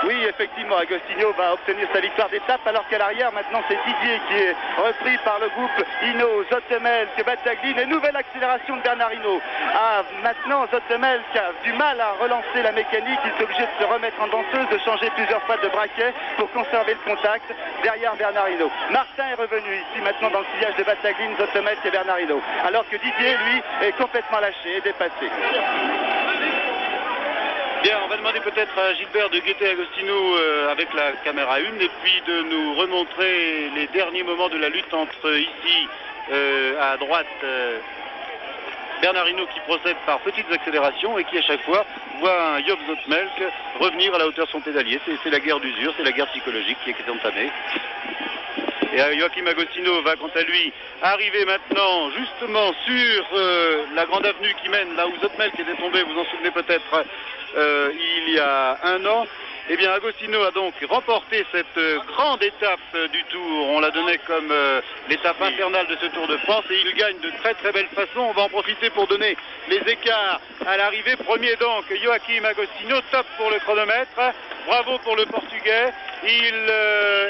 Oui, effectivement, Agostinho va obtenir sa victoire d'étape, alors qu'à l'arrière, maintenant, c'est Didier qui est repris par le groupe Hinault, Zoetemelk, Battaglin, et nouvelle accélération de Bernard Hinault. Ah, maintenant, Zoetemelk a du mal à relancer la mécanique, il est obligé de se remettre en danseuse, de changer plusieurs fois de braquet pour conserver le contact derrière Bernard Hinault. Martin est revenu ici, maintenant, dans le sillage de Battaglin, Zoetemelk et Bernard Hinault, alors que Didier, lui, est complètement lâché et dépassé. Bien, on va demander peut-être à Gilbert de guetter Agostinho avec la caméra 1 et puis de nous remontrer les derniers moments de la lutte entre ici à droite Bernard Hinault qui procède par petites accélérations et qui à chaque fois voit un Joop Zoetemelk revenir à la hauteur de son pédalier. C'est la guerre d'usure, c'est la guerre psychologique qui est entamée. Et Joachim Agostinho va quant à lui arriver maintenant justement sur la grande avenue qui mène là où Zoetemelk était tombé, vous en souvenez peut-être, il y a un an. Eh bien, Agostinho a donc remporté cette grande étape du Tour. On la donnait comme l'étape infernale de ce Tour de France et il gagne de très très belle façon. On va en profiter pour donner les écarts à l'arrivée. Premier donc, Joachim Agostinho, top pour le chronomètre. Bravo pour le Portugais. Il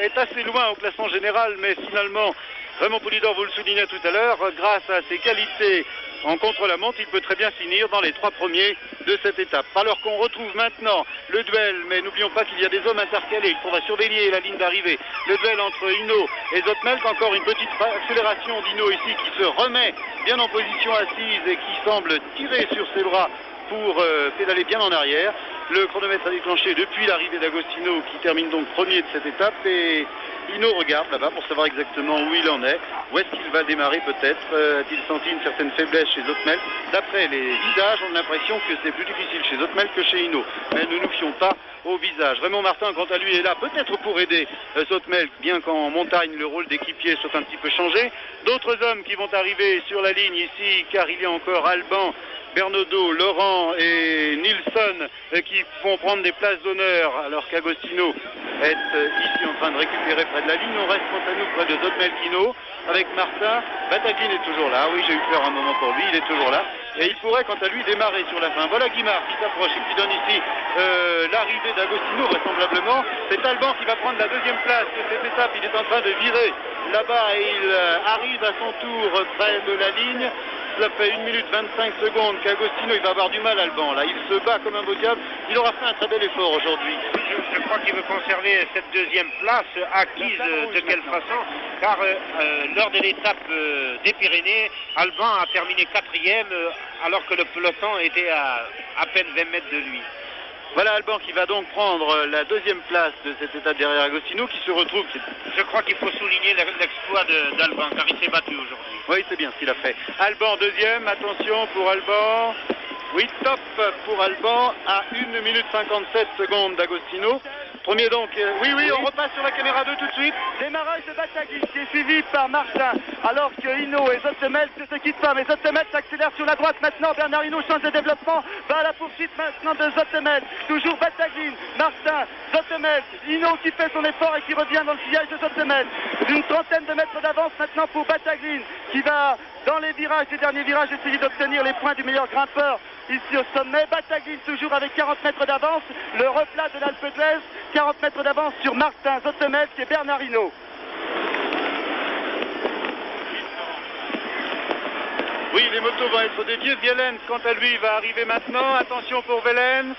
est assez loin au classement général, mais finalement, Raymond Poulidor, vous le soulignez tout à l'heure, grâce à ses qualités en contre-la-montre, il peut très bien finir dans les 3 premiers de cette étape. Alors qu'on retrouve maintenant le duel, mais n'oublions pas qu'il y a des hommes intercalés, il faudra surveiller la ligne d'arrivée. Le duel entre Hinault et Zoetemelk, encore une petite accélération d'Hinault ici qui se remet bien en position assise et qui semble tirer sur ses bras pour pédaler bien en arrière. Le chronomètre a déclenché depuis l'arrivée d'Agostinho qui termine donc premier de cette étape et Hinault regarde là-bas pour savoir exactement où il en est, où est-ce qu'il va démarrer peut-être, a-t-il senti une certaine faiblesse chez Zoetemelk. D'après les visages, on a l'impression que c'est plus difficile chez Zoetemelk que chez Hinault, mais ne nous fions pas au visage. Raymond Martin, quant à lui, est là peut-être pour aider Zoetemelk, bien qu'en montagne le rôle d'équipier soit un petit peu changé. D'autres hommes qui vont arriver sur la ligne ici, car il y a encore Alban, Bernaudot, Laurent et Nilsson qui vont prendre des places d'honneur alors qu'Agostinho est ici en train de récupérer près de la ligne. On reste quant à nous près de Zoetemelk Hinault avec Martin. Battaglin est toujours là, oui, j'ai eu peur un moment pour lui, il est toujours là et il pourrait quant à lui démarrer sur la fin. Voilà Guimard qui s'approche et qui donne ici l'arrivée d'Agostinho vraisemblablement. C'est Alban qui va prendre la deuxième place de cette étape, il est en train de virer là-bas et il arrive à son tour près de la ligne. Cela fait 1 minute 25 secondes qu'Agostinho il va avoir du mal Alban. Là, il se bat comme un beau diable. Il aura fait un très bel effort aujourd'hui. Je crois qu'il veut conserver cette deuxième place acquise de quelle façon, car lors de l'étape des Pyrénées, Alban a terminé 4e alors que le peloton était à peine 20 mètres de lui. Voilà Alban qui va donc prendre la deuxième place de cette étape derrière Agostinho qui se retrouve. Je crois qu'il faut souligner l'exploit d'Alban car il s'est battu aujourd'hui. Oui, c'est bien ce qu'il a fait. Alban deuxième, attention pour Alban. Oui, top pour Alban à 1 minute 57 secondes d'Agostinho. Premier donc, oui, on repasse sur la caméra 2 tout de suite. Démarrage de Battaglin qui est suivi par Martin, alors que Hinault et Zoetemelk ne se quittent pas, mais Zoetemelk s'accélère sur la droite maintenant. Bernard Hinault change de développement, va à la poursuite maintenant de Zoetemelk. Toujours Battaglin, Martin, Zoetemelk, Hinault qui fait son effort et qui revient dans le sillage de Zoetemelk. Une trentaine de mètres d'avance maintenant pour Battaglin qui va dans les virages, les derniers virages, essayer d'obtenir les points du meilleur grimpeur ici au sommet. Battaglin toujours avec 40 mètres d'avance, le replat de l'Alpe d'Huez, 40 mètres d'avance sur Martin, Zoetemelk et Bernard Hinault. Oui, les motos vont être dédiées. Vielens, quant à lui, va arriver maintenant. Attention pour Vielens.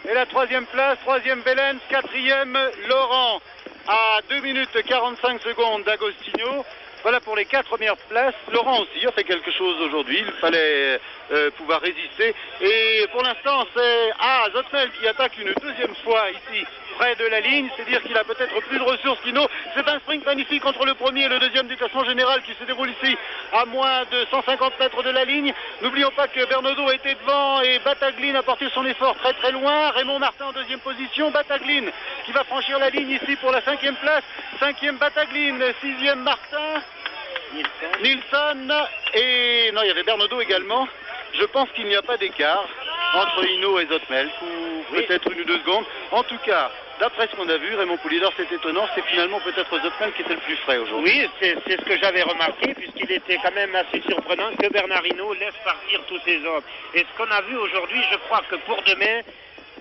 Et la troisième place, troisième Vielens, quatrième Laurent. À 2 minutes 45 secondes d'Agostinho. Voilà pour les 4 premières places. Laurent aussi a fait quelque chose aujourd'hui. Il fallait pouvoir résister. Et pour l'instant, c'est Zoetemelk qui attaque une deuxième fois ici, près de la ligne. C'est dire qu'il a peut-être plus de ressources qu'Hinault. C'est un sprint magnifique entre le premier et le deuxième du classement général qui se déroule ici à moins de 150 mètres de la ligne. N'oublions pas que Bernaudot était devant et Battaglin a porté son effort très très loin. Raymond Martin en deuxième position. Battaglin qui va franchir la ligne ici pour la 5e place. 5e Battaglin, 6e Martin. Nilsson et non, il y avait Bernaudot également. Je pense qu'il n'y a pas d'écart entre Hinault et Zoetemelk, ou peut-être 1 ou 2 secondes. En tout cas, d'après ce qu'on a vu, Raymond Poulidor, c'est étonnant, c'est finalement peut-être Zoetemelk qui était le plus frais aujourd'hui. Oui, c'est ce que j'avais remarqué, puisqu'il était quand même assez surprenant que Bernard Hinault laisse partir tous ses hommes. Et ce qu'on a vu aujourd'hui, je crois que pour demain,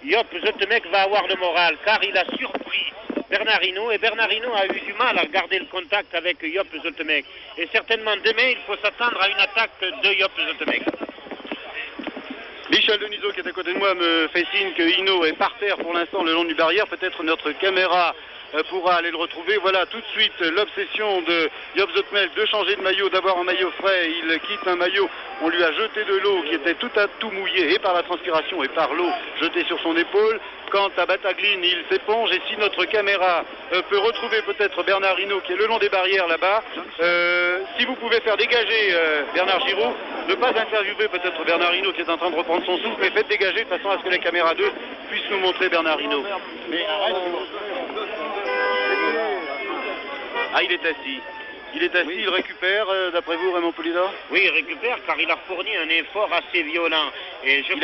Joop Zoetemelk va avoir le moral car il a surpris Bernard Hinault et Bernard Hinault a eu du mal à garder le contact avec Joop Zoetemelk. Et certainement demain, il faut s'attendre à une attaque de Joop Zoetemelk. Michel Denisot qui est à côté de moi me fait signe que Hinault est par terre pour l'instant le long du barrière. Peut-être notre caméra pourra aller le retrouver. Voilà tout de suite l'obsession de Joop Zoetemelk de changer de maillot, d'avoir un maillot frais. Il quitte un maillot, on lui a jeté de l'eau qui était tout mouillé et par la transpiration et par l'eau jetée sur son épaule. Quant à Battaglin, il s'éponge et si notre caméra peut retrouver peut-être Bernard Hinault qui est le long des barrières là-bas, si vous pouvez faire dégager Bernard Giraud, ne pas interviewer peut-être Bernard Hinault qui est en train de reprendre son souffle, mais faites dégager de façon à ce que la caméra 2 puisse nous montrer Bernard Hinault. Ah, il est assis. Il est assis, il récupère, d'après vous, Raymond Poulidor? Oui, il récupère car il a fourni un effort assez violent. Et je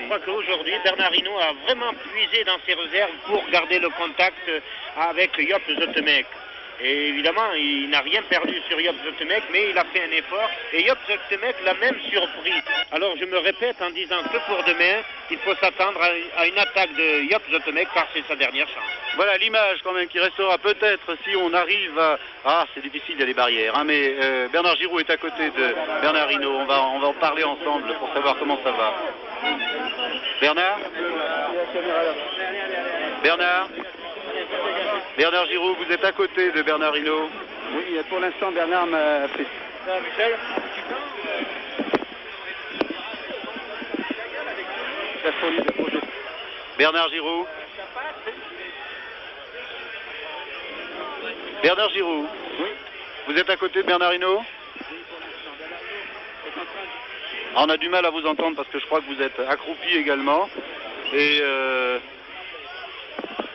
crois qu'aujourd'hui, Bernard Hinault a vraiment puisé dans ses réserves pour garder le contact avec Joop Zoetemelk. Et évidemment, il n'a rien perdu sur Joop Zoetemelk, mais il a fait un effort et Joop Zoetemelk l'a même surpris. Alors je me répète en disant que pour demain, il faut s'attendre à une attaque de Joop Zoetemelk car c'est sa dernière chance. Voilà l'image quand même qui restera peut-être si on arrive à... Ah, c'est difficile, il y a des barrières, hein, mais Bernard Giraud est à côté de Bernard Hinault. On va en parler ensemble pour savoir comment ça va. Bernard Giraud, vous êtes à côté de Bernard Hinault. Oui, pour l'instant, Bernard m'a fait... Michel Bernard Giraud. Bernard Giraud, oui. Vous êtes à côté de Bernard Hinault? On a du mal à vous entendre parce que je crois que vous êtes accroupi également. Et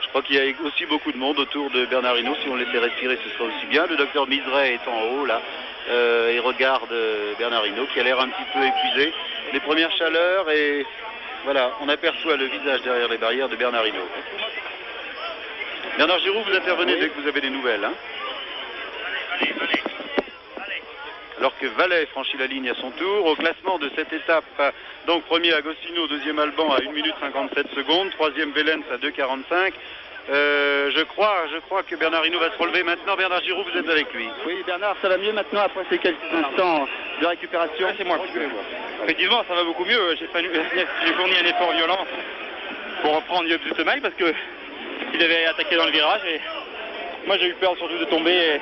je crois qu'il y a aussi beaucoup de monde autour de Bernard Hinault. Si on le laissait respirer, ce serait aussi bien. Le docteur Miseret est en haut, là, et regarde Bernard Hinault qui a l'air un petit peu épuisé. Les premières chaleurs et voilà, on aperçoit le visage derrière les barrières de Bernard Hinault. Bernard Giraud, vous intervenez dès que vous avez des nouvelles. Hein. Allez. Alors que Valais franchit la ligne à son tour. Au classement de cette étape, donc premier Agostino, deuxième Alban à 1 minute 57 secondes, troisième Vélens à 2,45. Je crois que Bernard Hinault va se relever maintenant. Bernard Giraud, vous êtes avec lui. Oui, Bernard, ça va mieux maintenant après ces quelques instants de récupération. C'est moi. Effectivement, ça va beaucoup mieux. J'ai fourni un effort violent pour reprendre Joop Zoetemelk parce que il avait attaqué dans le virage et moi j'ai eu peur surtout de tomber et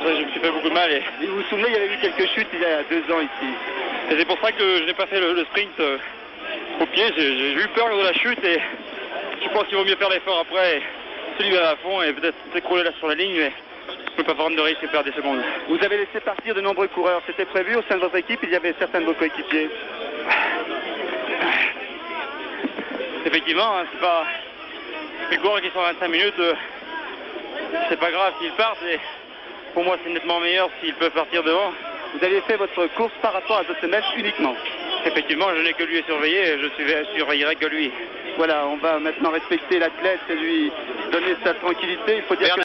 je me suis fait beaucoup de mal. Et vous vous souvenez, il y avait eu quelques chutes il y a 2 ans ici. Et c'est pour ça que je n'ai pas fait le sprint au pied. J'ai eu peur de la chute et je pense qu'il vaut mieux faire l'effort après. Celui à fond et peut-être s'écrouler là sur la ligne, mais je ne peux pas prendre de risque et perdre des secondes. Vous avez laissé partir de nombreux coureurs. C'était prévu au sein de votre équipe, il y avait certains de vos coéquipiers. Effectivement, c'est pas... Les coureurs qui sont à 25 minutes, c'est pas grave s'ils partent. Et pour moi, c'est nettement meilleur s'ils peuvent partir devant. Vous avez fait votre course par rapport à Zoetemelk uniquement. Effectivement, je n'ai que lui à surveiller, je surveillerai que lui. Voilà, on va maintenant respecter l'athlète et lui donner sa tranquillité. Il faut dire que